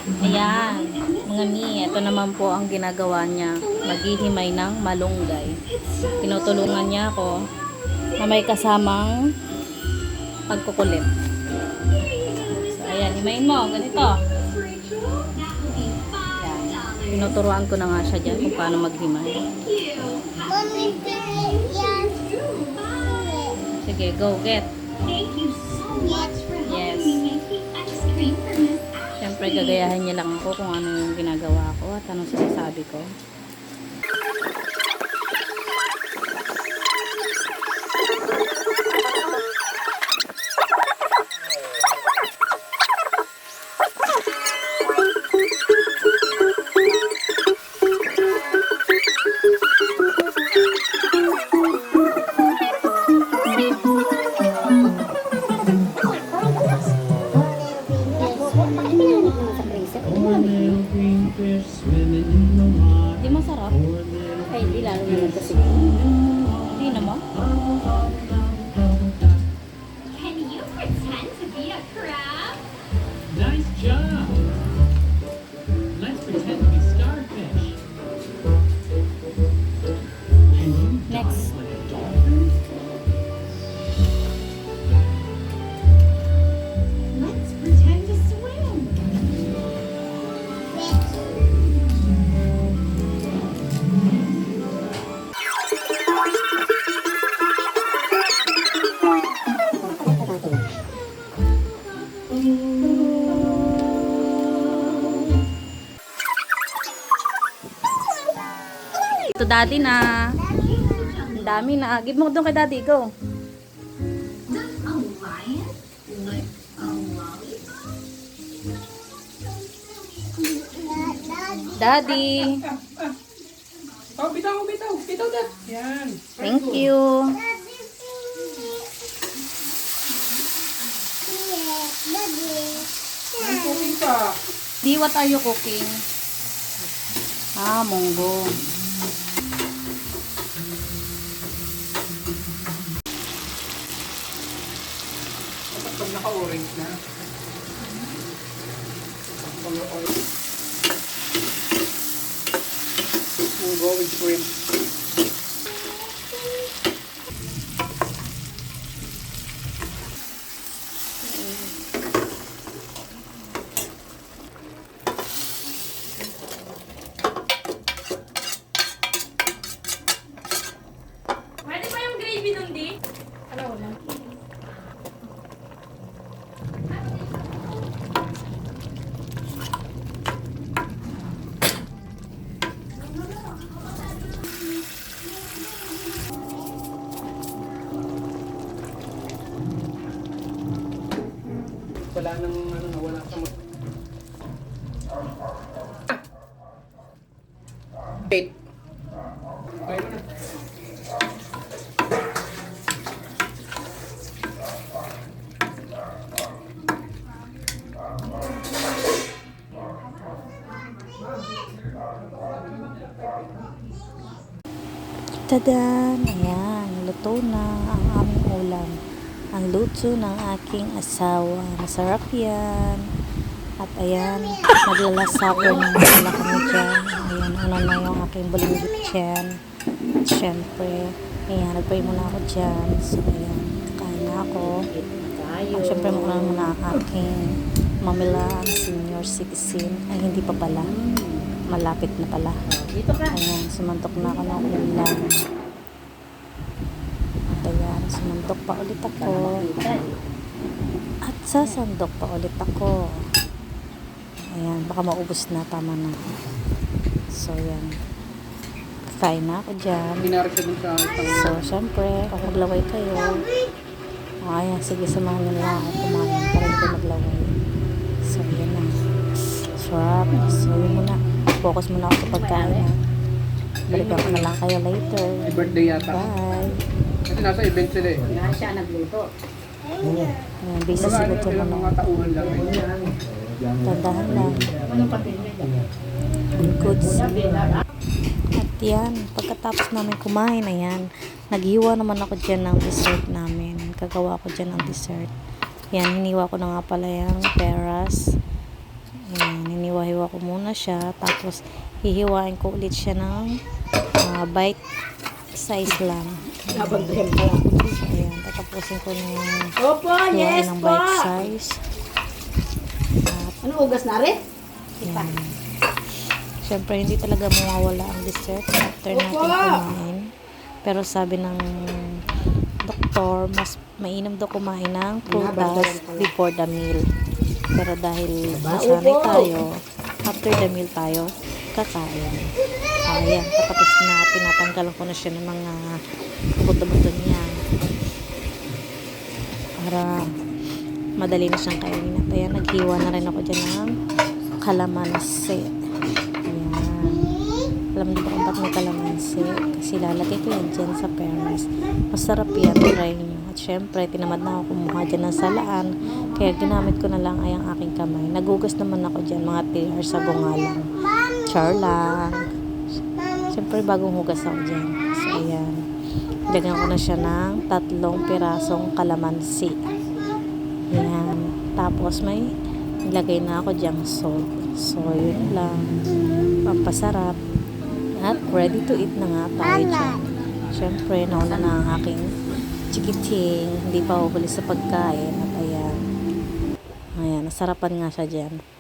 Ayan, mga mi, ito naman po ang ginagawa niya. Maghihimay ng malunggay. Tinutulungan niya ako na may kasamang pagkukulit. So, ayan, himayin mo. Ganito. Ayan. Tinuturuan ko na nga siya dyan kung paano maghimay. Sige, go, get. Yes. Siyempre, gagayahin niya lang ako kung ano yung ginagawa ko at anong sinasabi ko. Di masarap? Ay, di lalo naman kasi. Hindi naman. Can you pretend to be a crab? Nice job! Let's pretend to be starfish. And you Next. Let's pretend to swim. Ito daddy na. Ang dami na. Give mo doon kay daddy. Go. Does a lion lick a lollipop? Daddy. Oh, bitaw, bitaw. Bitaw na. Yan. Thank you. Ang cooking pa. Di, what are you cooking? Ah, munggo. Pag naka-orange na. Color oil. We'll go with shrimp. Pwede pa yung gravy nun, di? Ano na? Wala nang ano, nawala sa mo. Wait. Ayun na. Tadan! Ayan, luto na ang aming ulam. Ang luto ng aking asawa. Masarap yan. At ayan, maglalas supper na pala kami dyan. Ayan, ano na yung aking bulinggit dyan. At syempre, ayan, nagpray muna ako dyan. So, ayan, kain na ako. At syempre, muna ang aking mamila, ang senior citizen. Ay, hindi pa pala. Malapit na pala. Dito ka. Ayan, sumantok na ako ng ulam. At ayan, sumantok pa ulit ako. At sasandok pa ulit ako. Ayan, baka maubos na, tama na. So, ayan. Kakain na ako dyan. Dinarap siya dun sa isang... So, syempre, kung maglaway kayo, ayan, sige, samahan nyo lang ako kumain para hindi maglaway. So, ayan na. Sarap. So, yun muna. Focus muna ako sa pagkain, ha. Balikan ko na lang kayo later. May birthday yata. Bye. Kasi nasa event sila eh. Wala siya nagluto. Ayan, busy Mga si ano Luto sila, naman. mga tauhan lang eh. Tandahan lang. Ano pa pinili? Goods. At yan, pagkatapos namin kumain, ayan, naghiwa naman ako dyan ng dessert namin. Gagawa ko dyan ng dessert. Yan, hiniwa ko na nga pala yung peras. Ayan, hiniwa ko muna siya. Tapos, hihiwain ko ulit siya ng bite size lang. Habang graham pa lang. So, ayan. Tatapusin ko ng Opo, hiwain yes ng po. bite size. Ano ugas na rin? Ayan. Siyempre, hindi talaga mawawala ang dessert after natin Opo! kumain. Pero sabi ng doktor, mas mainam daw kumain ng prutas before the meal. Pero dahil nasanay tayo, after the meal tayo kakain. Ayan, patapos na, tinatanggalan ko na siya ng mga buto-buto niya para madali na siyang kainin. At ayan, naghiwa na rin ako dyan ng kalamansi. Ayan. Alam niyo ba kung ba't may kalamansi? Kasi lalagay ko yan dyan sa pears. Masarap yan, try nyo. At syempre, tinamad na ako kumuha dyan ng salaan. Kaya ginamit ko na lang ay ang aking kamay. Nagugas naman ako dyan, mga 3 hours sa bunga lang. Char lang. Syempre, bagong hugas ako dyan. So, ayan. Lagyan ko na siya ng 3 pirasong kalamansi. Ayan. Tapos, may ilagay na ako dyan salt. So, yun lang. Pampasarap. At ready to eat na nga tayo dyan. Syempre, nauna na ang aking chikiting. Hindi pa uhuli sa pagkain. At ayan. Ayan, nasarapan nga siya dyan.